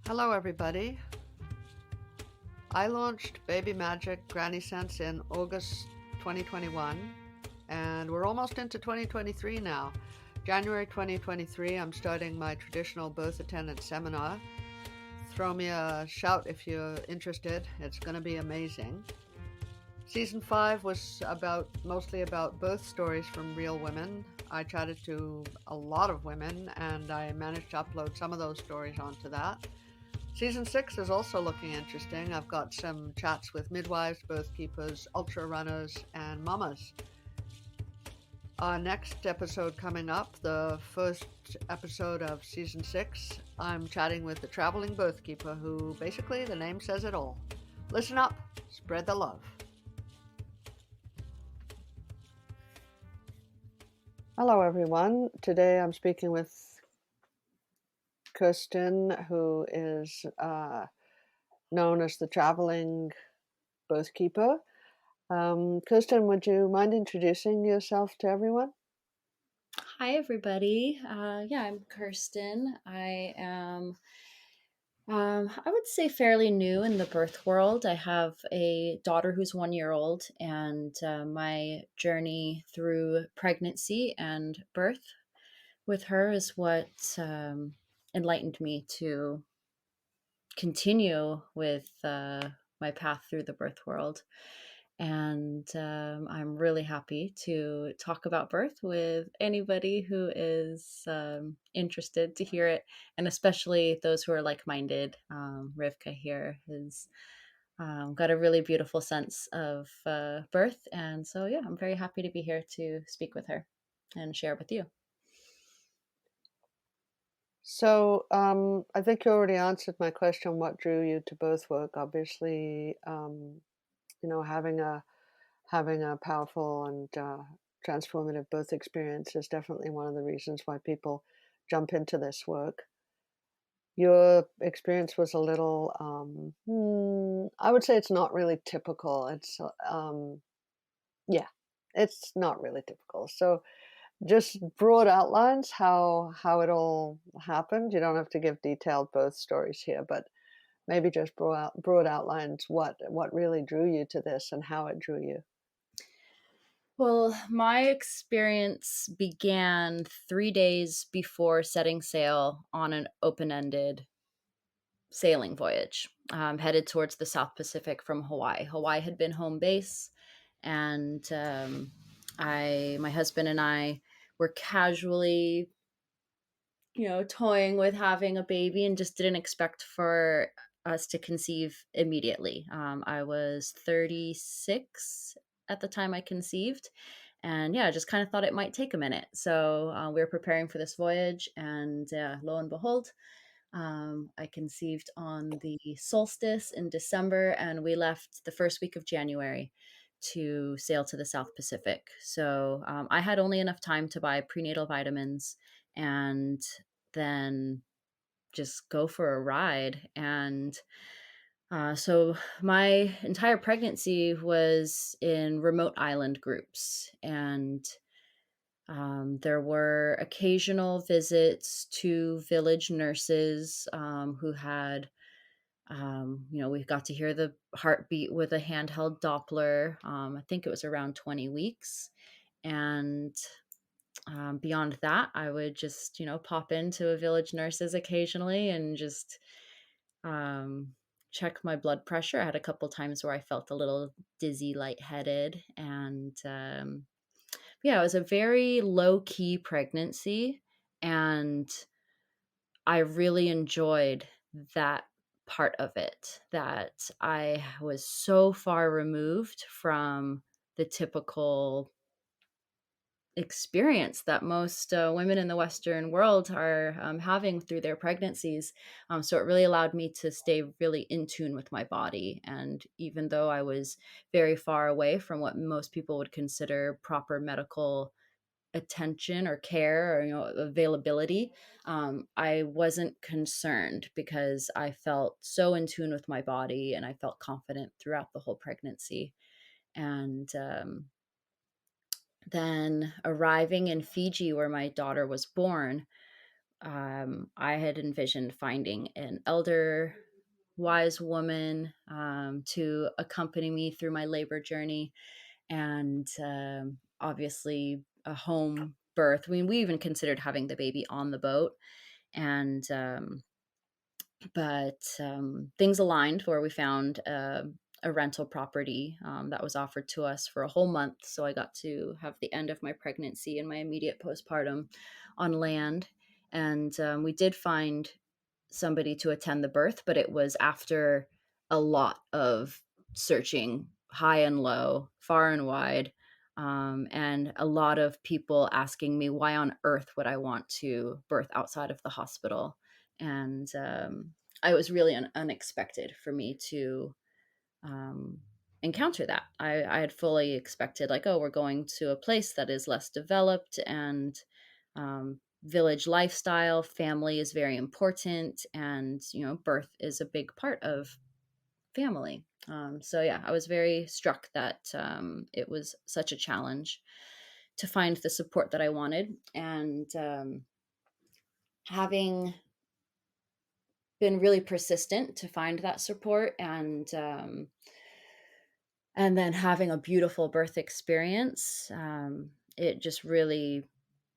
Hello everybody. I launched Baby Magic Granny Sense in August 2021 and we're almost into 2023 now. January 2023 I'm starting my Traditional Birth Attendant seminar. Throw me a shout if you're interested. It's going to be amazing. Season 5 was mostly about birth stories from real women. I chatted to a lot of women and I managed to upload some of those stories onto that. Season 6 is also looking interesting. I've got some chats with midwives, birth keepers, ultra runners, and mamas. Our next episode coming up, the first episode of Season 6, I'm chatting with the Traveling Birthkeeper, who basically the name says it all. Listen up, spread the love. Hello everyone. Today I'm speaking with Kirsten, who is known as the Traveling Birthkeeper. Kirsten, would you mind introducing yourself to everyone? Hi, everybody. I'm Kirsten. I am, I would say, fairly new in the birth world. I have a daughter who's 1 year old, and my journey through pregnancy and birth with her is what enlightened me to continue with my path through the birth world. And I'm really happy to talk about birth with anybody who is interested to hear it, and especially those who are like minded. Rivka here has got a really beautiful sense of birth. And so, yeah, I'm very happy to be here to speak with her and share with you. So, I think you already answered my question. What drew you to birth work? Obviously, having a powerful and transformative birth experience is definitely one of the reasons why people jump into this work. Your experience was a little, I would say it's not really typical. Yeah, it's not really typical. So, just broad outlines how it all happened. You don't have to give detailed birth stories here, but maybe just broad outlines what really drew you to this and how it drew you. Well, my experience began 3 days before setting sail on an open ended sailing voyage, headed towards the South Pacific from Hawaii. Hawaii had been home base, and my husband and I were casually, toying with having a baby, and just didn't expect for us to conceive immediately. I was 36 at the time I conceived, and yeah, I just kind of thought it might take a minute. So we were preparing for this voyage, and lo and behold, I conceived on the solstice in December, and we left the first week of January to sail to the South Pacific. So I had only enough time to buy prenatal vitamins and then just go for a ride. And so my entire pregnancy was in remote island groups, and there were occasional visits to village nurses who had, we got to hear the heartbeat with a handheld Doppler. I think it was around 20 weeks. And beyond that, I would just, pop into a village nurses occasionally and just um, check my blood pressure. I had a couple times where I felt a little dizzy, lightheaded, and yeah, it was a very low key pregnancy, and I really enjoyed that part of it, that I was so far removed from the typical experience that most women in the Western world are having through their pregnancies. So it really allowed me to stay really in tune with my body. And even though I was very far away from what most people would consider proper medical attention or care or availability, I wasn't concerned because I felt so in tune with my body, and I felt confident throughout the whole pregnancy. And then arriving in Fiji, where my daughter was born, I had envisioned finding an elder, wise woman to accompany me through my labor journey, and obviously a home birth. I mean, we even considered having the baby on the boat, and but things aligned where we found a rental property that was offered to us for a whole month. So I got to have the end of my pregnancy and my immediate postpartum on land. And we did find somebody to attend the birth, but it was after a lot of searching high and low, far and wide, and a lot of people asking me why on earth would I want to birth outside of the hospital. And I was really unexpected for me to um, encounter that. I had fully expected, like, oh, we're going to a place that is less developed and village lifestyle, family is very important, and birth is a big part of family. So yeah, I was very struck that it was such a challenge to find the support that I wanted, and having been really persistent to find that support, and then having a beautiful birth experience, it just really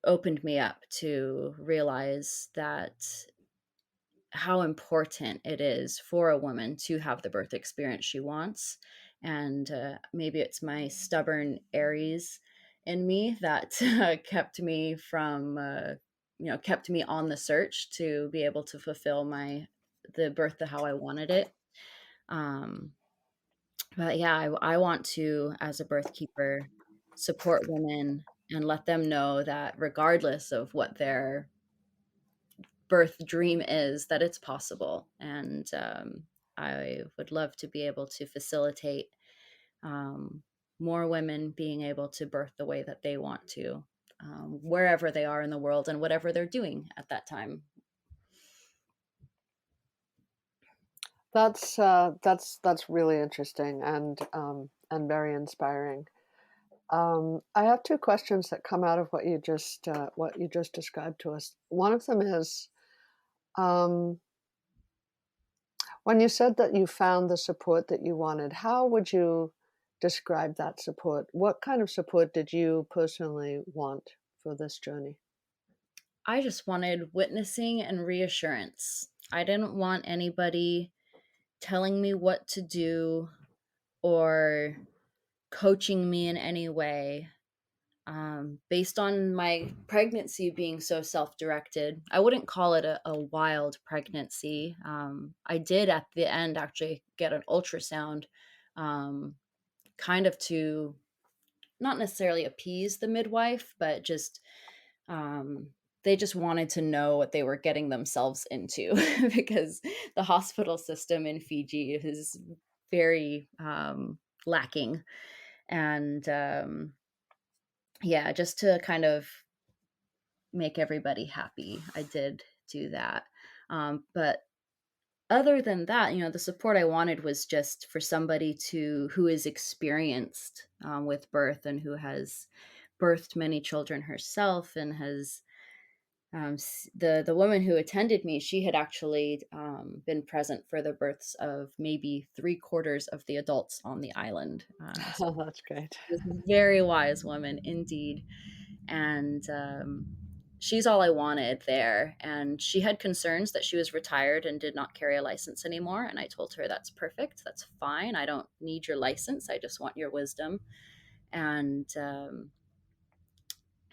opened me up to realize that how important it is for a woman to have the birth experience she wants. And maybe it's my stubborn Aries in me that kept me from, kept me on the search to be able to fulfill the birth to how I wanted it. Um, but yeah, I want to, as a birth keeper, support women and let them know that regardless of what their birth dream is, that it's possible. And I would love to be able to facilitate um, more women being able to birth the way that they want to, wherever they are in the world and whatever they're doing at that time. That's really interesting and very inspiring. I have two questions that come out of what you just described to us. One of them is, um, when you said that you found the support that you wanted, how would you describe that support? What kind of support did you personally want for this journey? I just wanted witnessing and reassurance. I didn't want anybody telling me what to do or coaching me in any way. Based on my pregnancy being so self-directed, I wouldn't call it a wild pregnancy. I did at the end actually get an ultrasound, um, kind of to not necessarily appease the midwife, but just um, they just wanted to know what they were getting themselves into because the hospital system in Fiji is very lacking. And yeah, just to kind of make everybody happy, I did do that. But other than that, the support I wanted was just for somebody who is experienced with birth and who has birthed many children herself and has the woman who attended me. She had actually been present for the births of maybe three-quarters of the adults on the island. So Oh, that's great. this is a very wise woman indeed, and she's all I wanted there. And she had concerns that she was retired and did not carry a license anymore. And I told her that's perfect. That's fine. I don't need your license. I just want your wisdom. And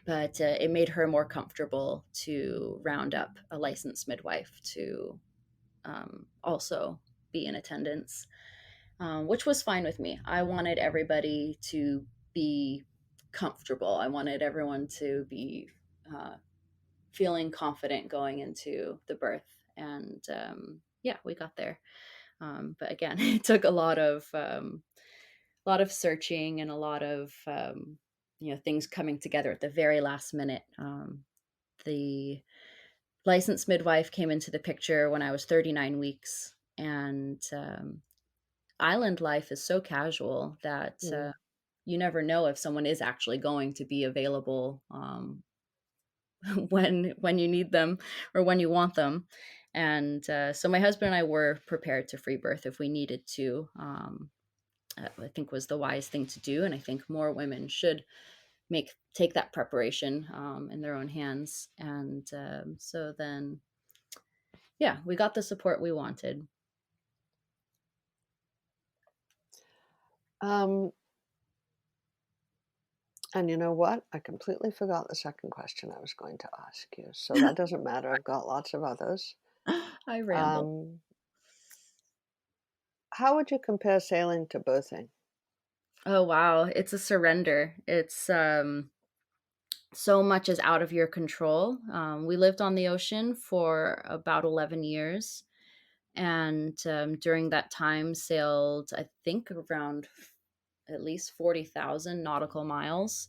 but it made her more comfortable to round up a licensed midwife to also be in attendance, which was fine with me. I wanted everybody to be comfortable. I wanted everyone to be uh, feeling confident going into the birth. And yeah, we got there. But again, it took a lot of searching and a lot of things coming together at the very last minute. The licensed midwife came into the picture when I was 39 weeks, and island life is so casual that Mm. you never know if someone is actually going to be available when you need them or when you want them. And so my husband and I were prepared to free birth if we needed to. I think was the wise thing to do, and I think more women should make take that preparation in their own hands. And so then, yeah, we got the support we wanted. Um, and you know what? I completely forgot the second question I was going to ask you. So that doesn't matter. I've got lots of others. I ramble. Um, how would you compare sailing to birthing? Oh wow, it's a surrender. It's so much is out of your control. We lived on the ocean for about 11 years, and during that time sailed, I think, around at least 40,000 nautical miles,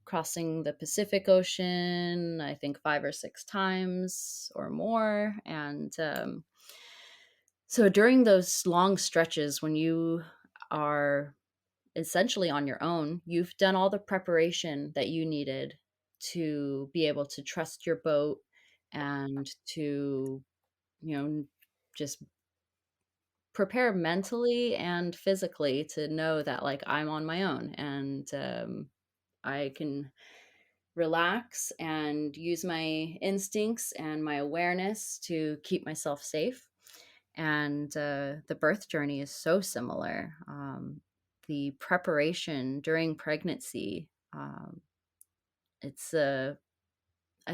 crossing the Pacific Ocean, I think 5 or 6 times or more. And so during those long stretches when you are essentially on your own, you've done all the preparation that you needed to be able to trust your boat and to, just prepare mentally and physically to know that, like, I'm on my own, and I can relax and use my instincts and my awareness to keep myself safe. And the birth journey is so similar. The preparation during pregnancy, it's I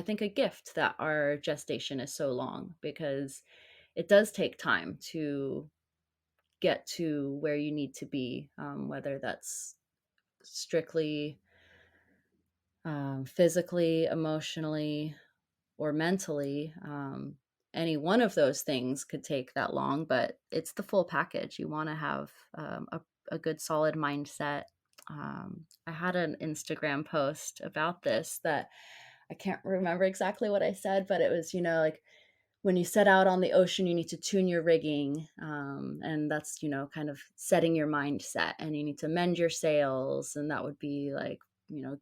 think a gift that our gestation is so long, because it does take time to get to where you need to be, whether that's strictly physically, emotionally, or mentally. Any one of those things could take that long, but it's the full package. You want to have a good, solid mindset. I had an Instagram post about this that I can't remember exactly what I said, but it was, like, when you set out on the ocean, you need to tune your rigging. And that's, kind of setting your mindset, and you need to mend your sails. And that would be like,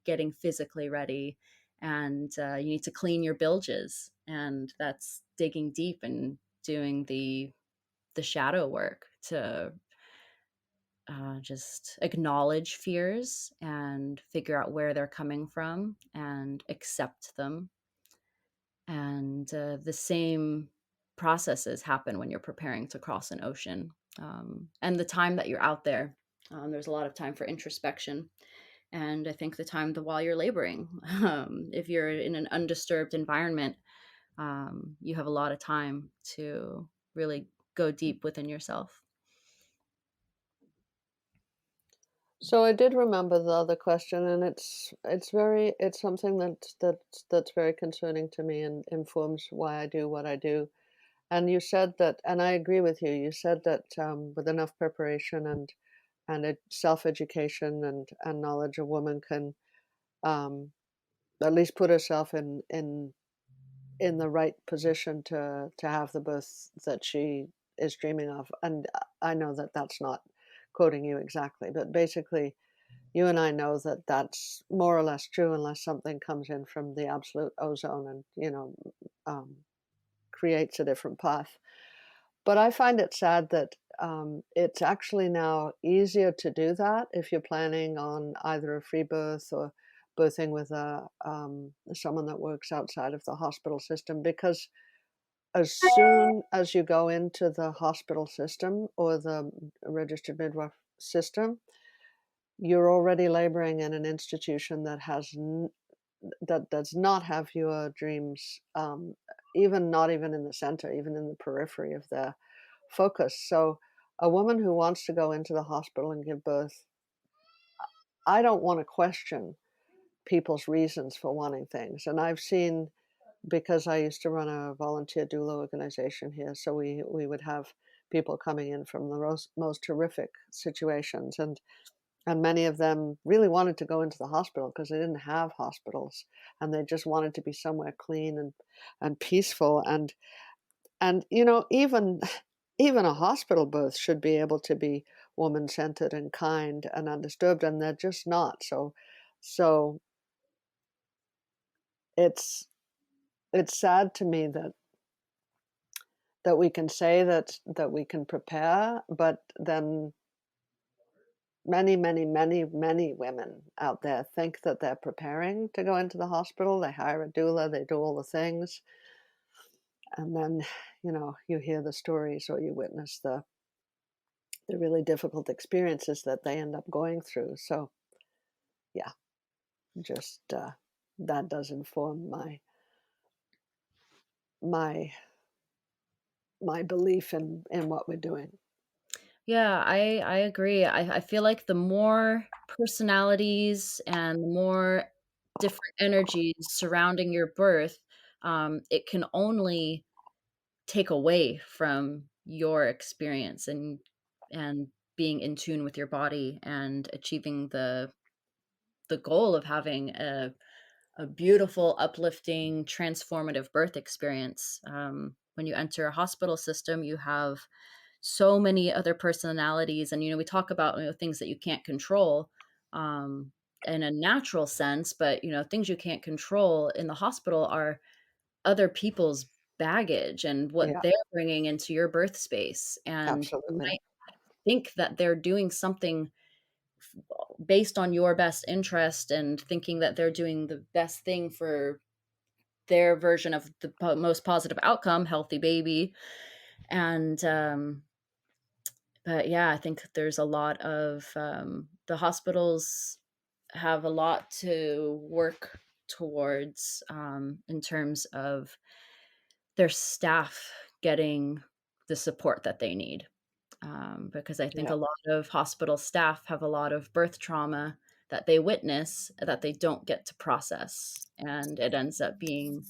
getting physically ready. And you need to clean your bilges. And that's digging deep and doing the shadow work to just acknowledge fears and figure out where they're coming from and accept them. And the same processes happen when you're preparing to cross an ocean. And the time that you're out there, there's a lot of time for introspection. And I think the time while you're laboring, if you're in an undisturbed environment, you have a lot of time to really go deep within yourself. So I did remember the other question, and it's something that's very concerning to me and informs why I do what I do. And you said that, and I agree with you. You said that with enough preparation and self-education and knowledge, a woman can um, at least put herself in the right position to have the birth that she is dreaming of. And I know that that's not quoting you exactly, but basically, you and I know that that's more or less true unless something comes in from the absolute ozone and um, creates a different path. But I find it sad that it's actually now easier to do that if you're planning on either a free birth or birthing with someone that works outside of the hospital system, because as soon as you go into the hospital system or the registered midwife system, you're already laboring in an institution that does not have your dreams, even not even in the center, even in the periphery of their focus. So, a woman who wants to go into the hospital and give birth, I don't want to question people's reasons for wanting things. And I've seen, because I used to run a volunteer doula organization here, so we would have people coming in from the most horrific situations, and many of them really wanted to go into the hospital because they didn't have hospitals, and they just wanted to be somewhere clean and peaceful. And even even a hospital birth should be able to be woman-centered and kind and undisturbed, and they're just not. So it's it's sad to me that we can say that we can prepare, but then many, many, many, many women out there think that they're preparing to go into the hospital. They hire a doula, they do all the things, and then, you hear the stories or you witness the really difficult experiences that they end up going through. So, yeah, just that does inform my my belief in what we're doing. Yeah, I agree. I feel like the more personalities and the more different energies surrounding your birth, it can only take away from your experience and being in tune with your body and achieving the goal of having a beautiful, uplifting, transformative birth experience. When you enter a hospital system, you have so many other personalities, and we talk about things that you can't control in a natural sense, but things you can't control in the hospital are other people's baggage and what Yeah, they're bringing into your birth space, and you absolutely. might think that they're doing something based on your best interest and thinking that they're doing the best thing for their version of the most positive outcome, healthy baby. And but yeah, I think there's a lot of the hospitals have a lot to work towards in terms of their staff getting the support that they need. Because I think Yeah, a lot of hospital staff have a lot of birth trauma that they witness that they don't get to process. And it ends up being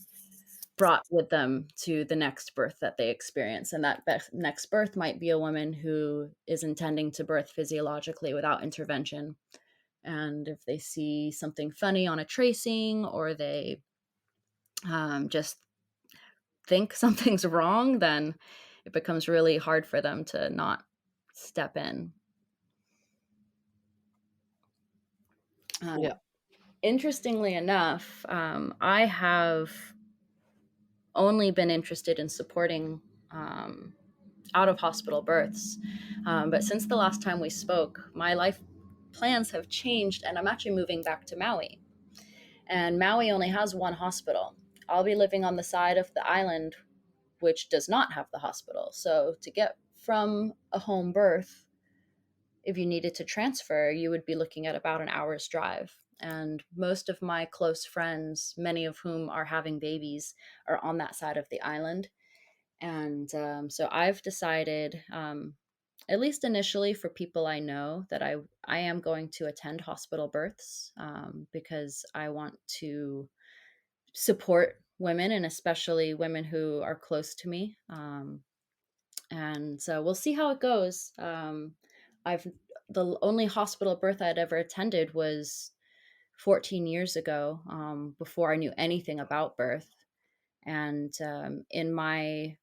brought with them to the next birth that they experience. And that next birth might be a woman who is intending to birth physiologically without intervention. And if they see something funny on a tracing, or they just think something's wrong, then it becomes really hard for them to not step in. yeah, Um, Interestingly enough, I have only been interested in supporting out of hospital births. But since the last time we spoke, my life plans have changed, and I'm actually moving back to Maui. And Maui only has one hospital. I'll be living on the side of the island which does not have the hospital. So to get from a home birth, if you needed to transfer, you would be looking at about an hour's drive. And most of my close friends, many of whom are having babies, are on that side of the island. And so I've decided, at least initially for people I know, that I am going to attend hospital births because I want to support women, and especially women who are close to me. And so we'll see how it goes. I've The only hospital birth I'd ever attended was 14 years ago, before I knew anything about birth. And in my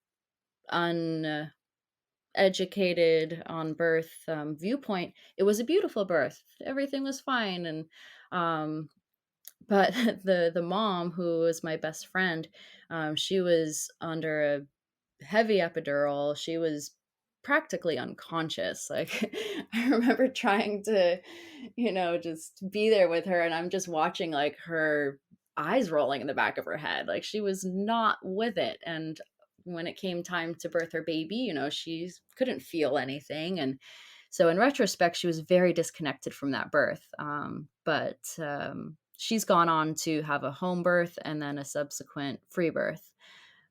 uneducated on birth viewpoint, it was a beautiful birth. Everything was fine, and but the mom, who was my best friend, she was under a heavy epidural. She was practically unconscious. Like I remember trying to, just be there with her, and I'm just watching like her eyes rolling in the back of her head. Like she was not with it. And when it came time to birth her baby, she couldn't feel anything. And so in retrospect, she was very disconnected from that birth. But she's gone on to have a home birth and then a subsequent free birth,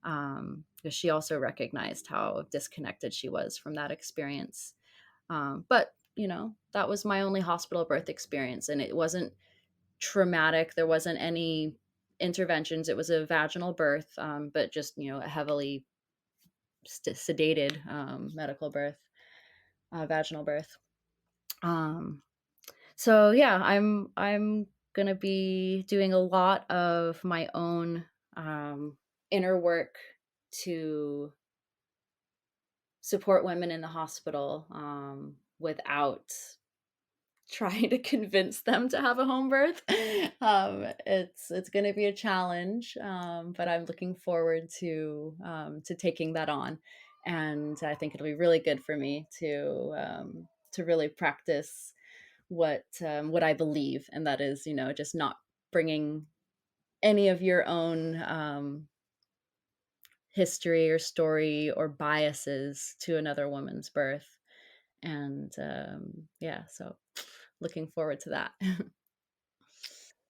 because she also recognized how disconnected she was from that experience. But that was my only hospital birth experience, and it wasn't traumatic. There wasn't any interventions. It was a vaginal birth, but just a heavily sedated medical birth, vaginal birth. Um, so yeah, I'm gonna be doing a lot of my own inner work to support women in the hospital, without trying to convince them to have a home birth. It's going to be a challenge, but I'm looking forward to taking that on, and I think it'll be really good for me to really practice what I believe, and that is, just not bringing any of your own history or story or biases to another woman's birth. And yeah, so looking forward to that.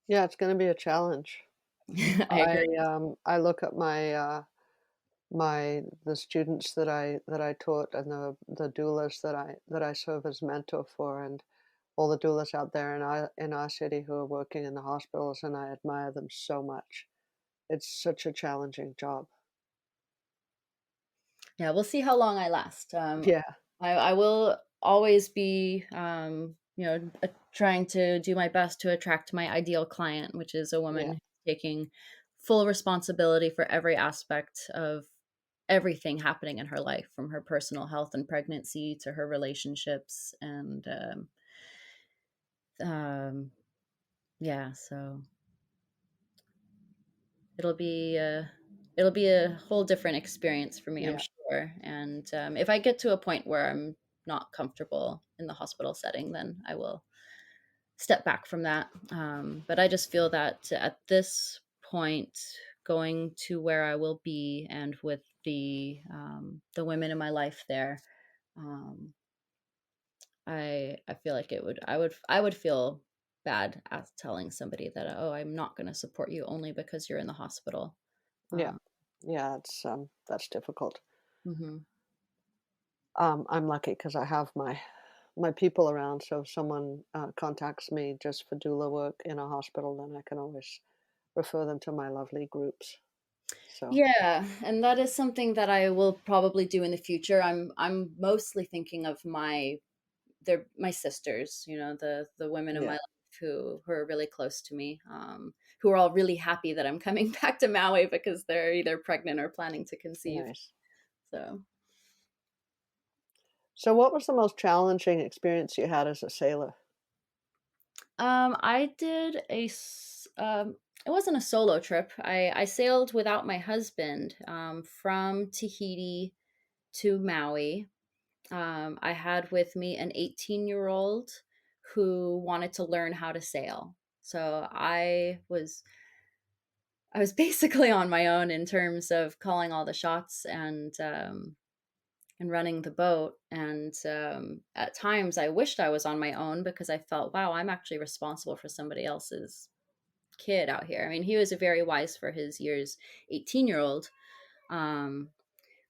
Yeah, it's gonna be a challenge. I agree. I look at the students that I taught and the doulas that I serve as mentor for, and all the doulas out there in our city who are working in the hospitals, and I admire them so much. It's such a challenging job. Yeah, we'll see how long I last. Yeah, I will always be, trying to do my best to attract my ideal client, which is a yeah, woman taking full responsibility for every aspect of everything happening in her life, from her personal health and pregnancy to her relationships. And um, yeah, so it'll be a it'll be a whole different experience for me, I'm yeah, sure. And if I get to a point where I'm not comfortable in the hospital setting, then I will step back from that. But I just feel that at this point, going to where I will be and with the women in my life there, um, I feel like I would feel bad as telling somebody that, oh, I'm not going to support you only because you're in the hospital. yeah, Um, yeah, that's difficult. mhm. I'm lucky because I have my people around, so if someone, contacts me just for doula work in a hospital, then I can always refer them to my lovely groups. So, Yeah, and that is something that I will probably do in the future. I'm mostly thinking of my sisters, the women in my yeah, life who are really close to me, who are all really happy that I'm coming back to Maui because they're either pregnant or planning to conceive. nice. So, So what was the most challenging experience you had as a sailor? I did it wasn't a solo trip. I sailed without my husband from Tahiti to Maui. I had with me an 18-year-old who wanted to learn how to sail. So I was basically on my own in terms of calling all the shots and running the boat. And at times, I wished I was on my own because I felt, wow, I'm actually responsible for somebody else's kid out here. I mean, he was a very wise for his years 18-year-old. Um,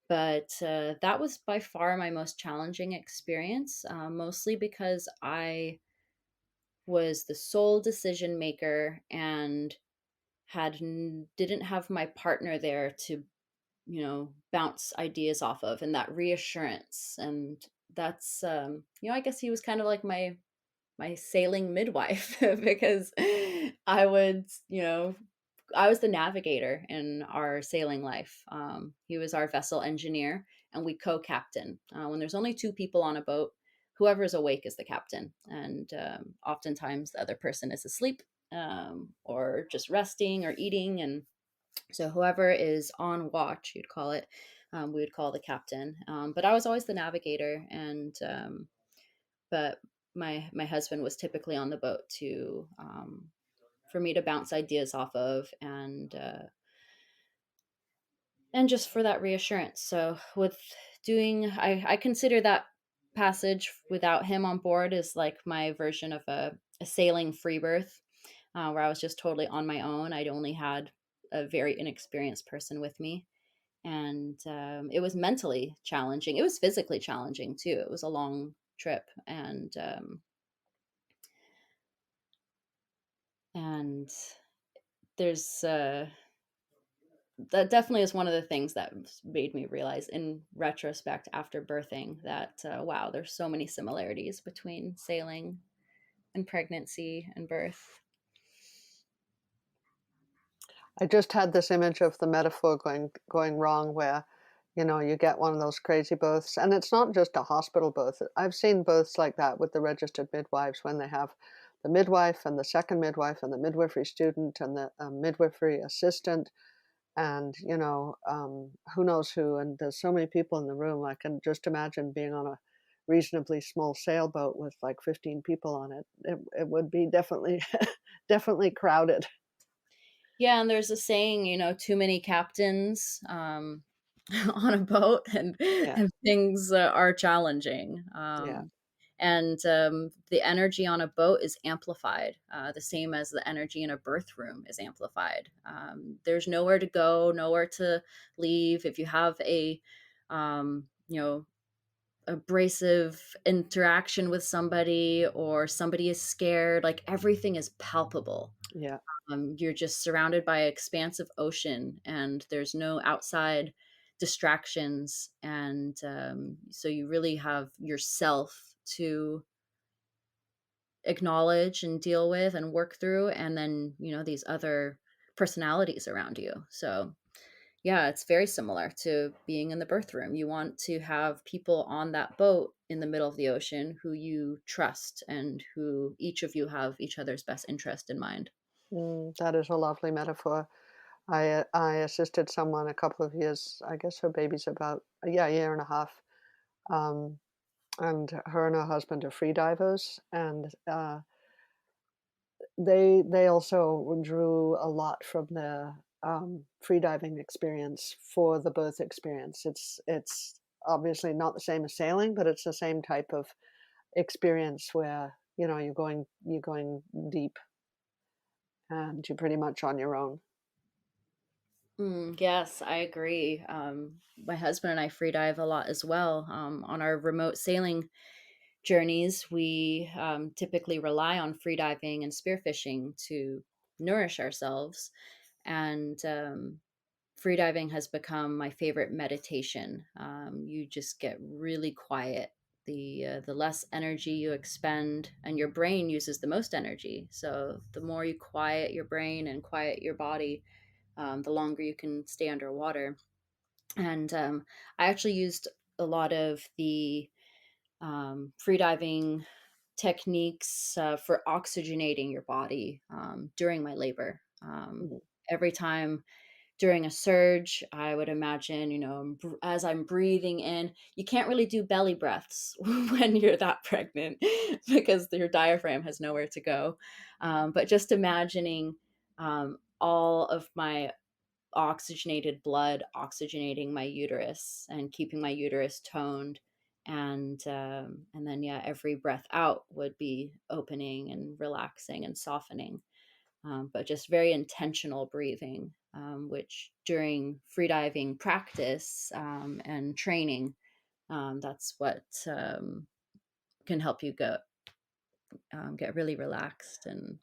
but that was by far my most challenging experience, mostly because I was the sole decision maker and didn't have my partner there to bounce ideas off of, and that reassurance. And that's I guess he was kind of like my sailing midwife because I would, I was the navigator in our sailing life. He was our vessel engineer, and we co-captain. When there's only two people on a boat, whoever is awake is the captain, and oftentimes the other person is asleep, or just resting or eating. And so whoever is on watch, you'd call it, we would call the captain. But I was always the navigator, and but my husband was typically on the boat to for me to bounce ideas off of, and just for that reassurance. So with I consider that passage without him on board is like my version of a sailing free birth, where I was just totally on my own. I'd only had a very inexperienced person with me, and it was mentally challenging. It was physically challenging too. It was a long trip, and there's that definitely is one of the things that made me realize in retrospect after birthing that wow, there's so many similarities between sailing and pregnancy and birth. I just had this image of the metaphor going wrong where You get one of those crazy births, and it's not just a hospital birth. I've seen births like that with the registered midwives when they have the midwife and the second midwife and the midwifery student and the midwifery assistant and who knows who, and there's so many people in the room. I can just imagine being on a reasonably small sailboat with like 15 people on it. It would be definitely definitely crowded. Yeah, and there's a saying, too many captains on a boat, and Yeah, things are challenging. yeah. And the energy on a boat is amplified, the same as the energy in a birth room is amplified. There's nowhere to go, nowhere to leave. If you have abrasive interaction with somebody, or somebody is scared, like everything is palpable. Yeah. You're just surrounded by an expansive ocean, and there's no outside distractions. And so you really have yourself to acknowledge and deal with and work through, and then these other personalities around you. So yeah, it's very similar to being in the birth room. You want to have people on that boat in the middle of the ocean who you trust, and who each of you have each other's best interest in mind. That is a lovely metaphor. I assisted someone a couple of years. I guess her baby's about, yeah, a year and a half. Um, and her and her husband are free divers, and they also drew a lot from the free diving experience for the birth experience. It's obviously not the same as sailing, but it's the same type of experience where you're going deep and you're pretty much on your own. Yes, I agree. My husband and I free dive a lot as well. On our remote sailing journeys, we typically rely on free diving and spearfishing to nourish ourselves. And free diving has become my favorite meditation. You just get really quiet. The less energy you expend, and your brain uses the most energy. So the more you quiet your brain and quiet your body, the longer you can stay underwater. And I actually used a lot of the freediving techniques for oxygenating your body during my labor. Mhm. Every time during a surge, I would imagine, as I'm breathing in, you can't really do belly breaths when you're that pregnant because your diaphragm has nowhere to go. But just imagining all of my oxygenated blood oxygenating my uterus and keeping my uterus toned, and then yeah, every breath out would be opening and relaxing and softening, but just very intentional breathing, which during freediving practice and training, that's what can help you get really relaxed. And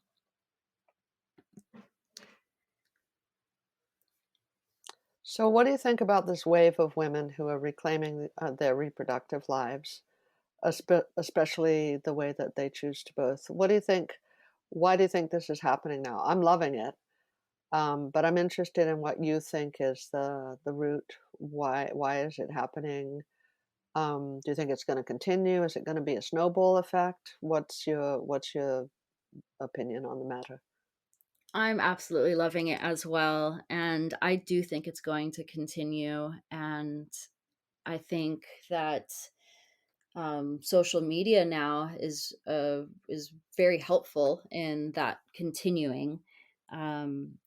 So, what do you think about this wave of women who are reclaiming their reproductive lives, especially the way that they choose to birth? What do you think? Why do you think this is happening now? I'm loving it, but I'm interested in what you think is the root. Why is it happening? Do you think it's going to continue? Is it going to be a snowball effect? What's your opinion on the matter? I'm absolutely loving it as well, and I do think it's going to continue. And I think that social media now is very helpful in that continuing. Um,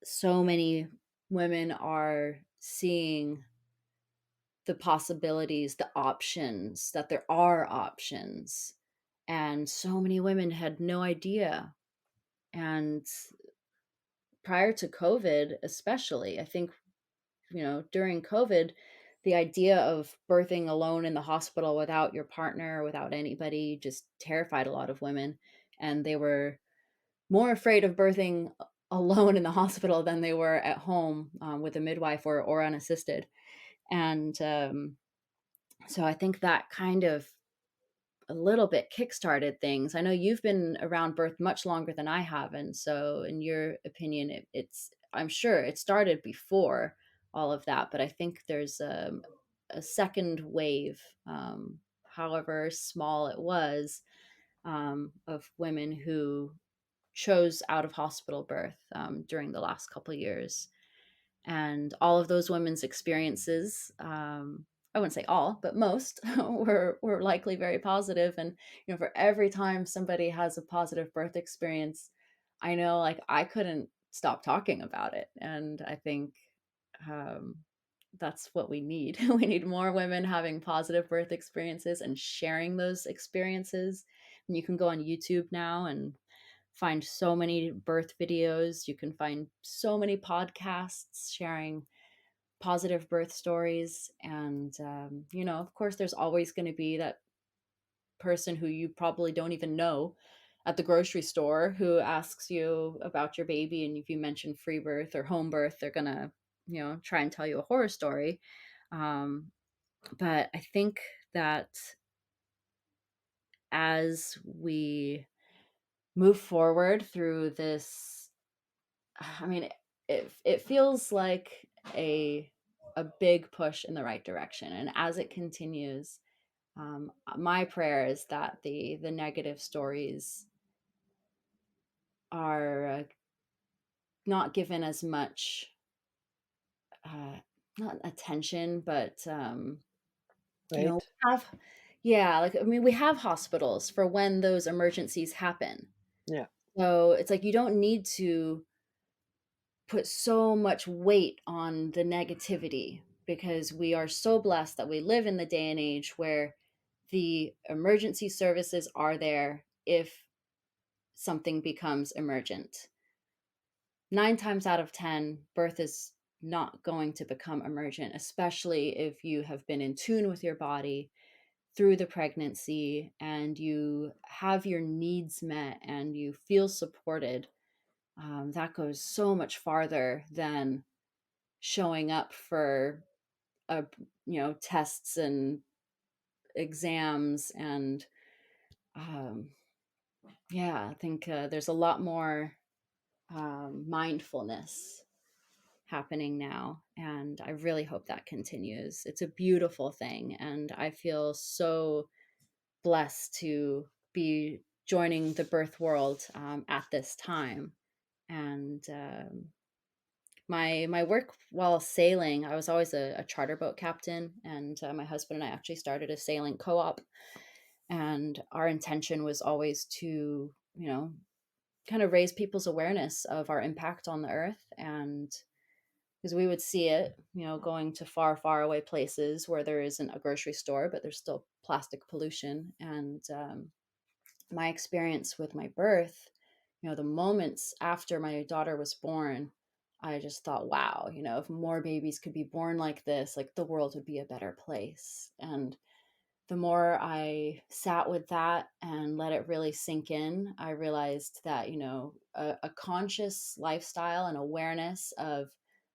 so many women are seeing the possibilities, the options, that there are options, and so many women had no idea. And prior to COVID, especially, I think, during COVID, the idea of birthing alone in the hospital without your partner, without anybody, just terrified a lot of women. And they were more afraid of birthing alone in the hospital than they were at home with a midwife or unassisted. And so I think that kind of a little bit kickstarted things. I know you've been around birth much longer than I have. And so, in your opinion, I'm sure it started before, all of that. But I think there's a second wave, however small it was, of women who chose out of hospital birth during the last couple of years. And all of those women's experiences, I wouldn't say all, but most were likely very positive. And for every time somebody has a positive birth experience, I know, like, I couldn't stop talking about it. And I think um, that's what we need. We need more women having positive birth experiences and sharing those experiences. And you can go on YouTube now and find so many birth videos. You can find so many podcasts sharing positive birth stories. And, of course, there's always going to be that person who you probably don't even know at the grocery store who asks you about your baby. And if you mention free birth or home birth, they're going to, try and tell you a horror story. Um, but I think that as we move forward through this, I mean, it feels like a big push in the right direction, and as it continues, my prayer is that the negative stories are not given as much uh, not attention, but Right. have yeah, like, I mean, we have hospitals for when those emergencies happen. Yeah. So it's like you don't need to put so much weight on the negativity, because we are so blessed that we live in the day and age where the emergency services are there if something becomes emergent. 9 times out of 10, birth is not going to become emergent, especially if you have been in tune with your body through the pregnancy and you have your needs met and you feel supported. That goes so much farther than showing up for a tests and exams. And um, yeah, I think there's a lot more mindfulness happening now, and I really hope that continues. It's a beautiful thing, and I feel so blessed to be joining the birth world at this time. And my work while sailing, I was always a charter boat captain, and my husband and I actually started a sailing co-op. And our intention was always to, kind of raise people's awareness of our impact on the earth. And because we would see it, going to far, far away places where there isn't a grocery store, but there's still plastic pollution. And my experience with my birth, the moments after my daughter was born, I just thought, wow, if more babies could be born like this, like, the world would be a better place. And the more I sat with that and let it really sink in, I realized that, a conscious lifestyle and awareness of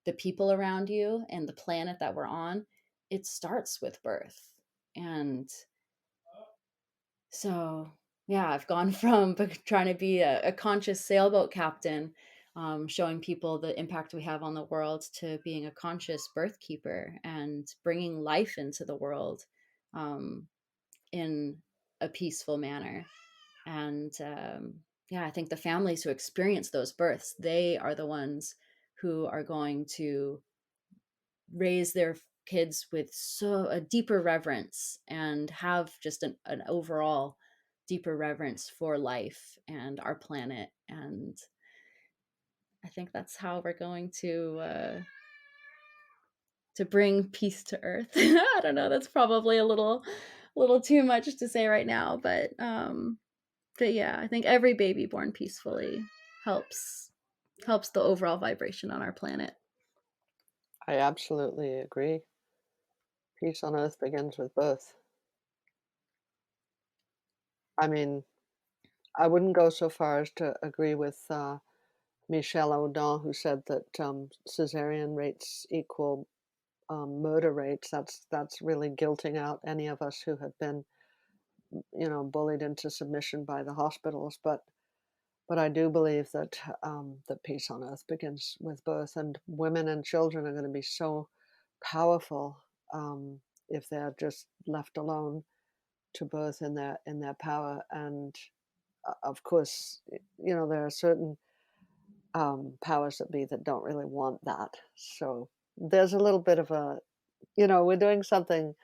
the people around you and the planet that we're on, it starts with birth. And so, yeah, I've gone from trying to be a conscious sailboat captain, showing people the impact we have on the world, to being a conscious birth keeper and bringing life into the world um, in a peaceful manner. And yeah, I think the families who experience those births, they are the ones who are going to raise their kids with so a deeper reverence and have just an overall deeper reverence for life and our planet. And I think that's how we're going to bring peace to earth. I don't know, that's probably a little too much to say right now, but yeah, I think every baby born peacefully helps the overall vibration on our planet. I absolutely agree. Peace on earth begins with birth. I mean, I wouldn't go so far as to agree with Michel Audin, who said that cesarean rates equal murder rates. That's really guilting out any of us who have been, bullied into submission by the hospitals. But But I do believe that that peace on earth begins with birth, and women and children are going to be so powerful if they're just left alone to birth in their power. And of course, there are certain powers that be that don't really want that. So there's a little bit of a, we're doing something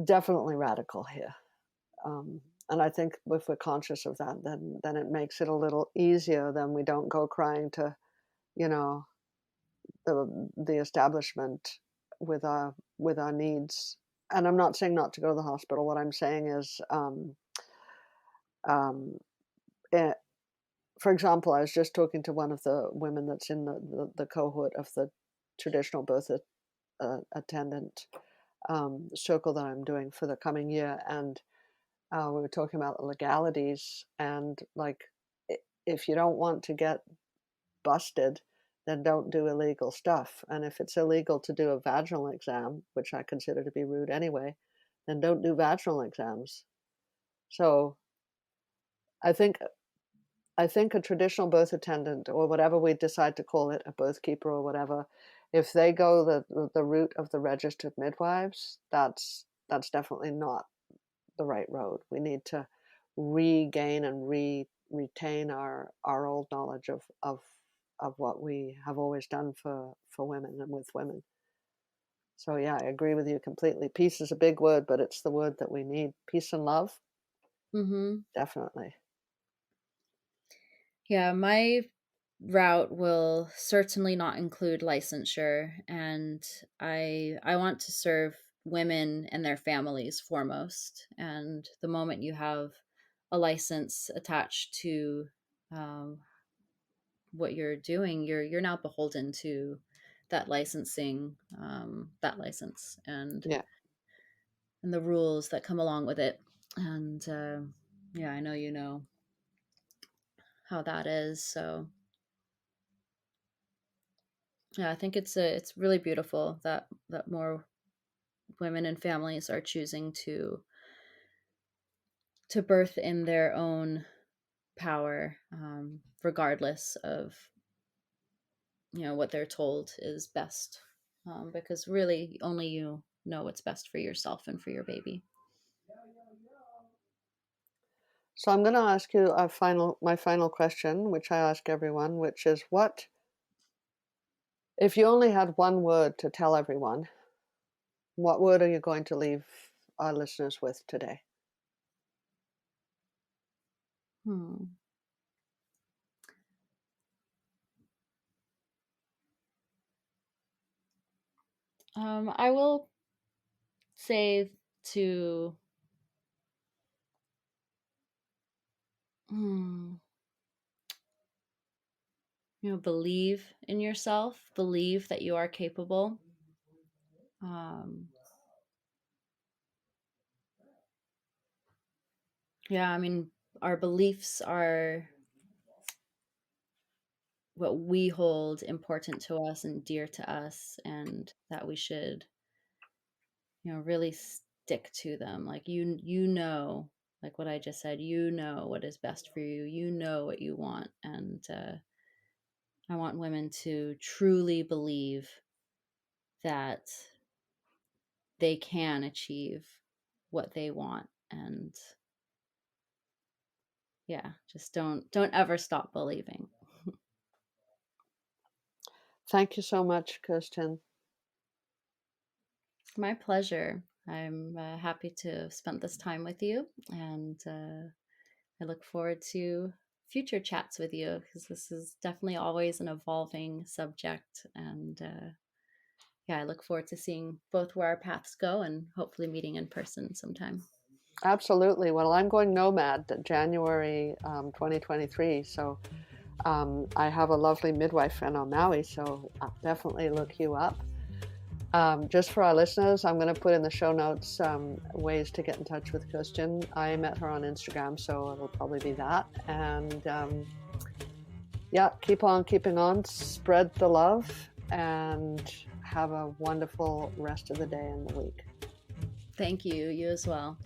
definitely radical here. And I think if we're conscious of that, then it makes it a little easier. Then we don't go crying to, you know, the establishment with our needs. And I'm not saying not to go to the hospital. What I'm saying is, um, it, for example, I was just talking to one of the women that's in the cohort of the traditional birth attendant circle that I'm doing for the coming year, and we were talking about the legalities, and like, if you don't want to get busted, then don't do illegal stuff. And if it's illegal to do a vaginal exam, which I consider to be rude anyway, then don't do vaginal exams. So I think a traditional birth attendant, or whatever we decide to call it, a birth keeper or whatever, if they go the route of the registered midwives, that's definitely not the right road. We need to regain and retain our old knowledge of what we have always done for women and with women. So yeah, I agree with you completely. Peace is a big word, but it's the word that we need. Peace and love, definitely. Yeah, my route will certainly not include licensure, and I want to serve women and their families foremost. And the moment you have a license attached to what you're doing, you're now beholden to that licensing, that license, and Yeah. and the rules that come along with it. And yeah, I know you know how that is. So yeah, I think it's really beautiful that more women and families are choosing to birth in their own power, regardless of what they're told is best, because really only you know what's best for yourself and for your baby. So I'm going to ask you my final question, which I ask everyone, which is, what if you only had one word to tell everyone? What word are you going to leave our listeners with today? Hmm. I will say to hmm, believe in yourself, believe that you are capable. Um, yeah, I mean, our beliefs are what we hold important to us and dear to us, and that we should really stick to them. Like like what I just said, what is best for you, what you want. And I want women to truly believe that they can achieve what they want. And yeah, just don't ever stop believing. Thank you so much, Kirsten. My pleasure. I'm happy to have spent this time with you, and I look forward to future chats with you, because this is definitely always an evolving subject. And yeah, I look forward to seeing both where our paths go and hopefully meeting in person sometime. Absolutely. Well, I'm going nomad January 2023. So I have a lovely midwife friend on Maui, so I'll definitely look you up. Just for our listeners, I'm going to put in the show notes ways to get in touch with Kirsten. I met her on Instagram, so it'll probably be that. And yeah, keep on keeping on, spread the love, and have a wonderful rest of the day and the week. Thank you. You as well.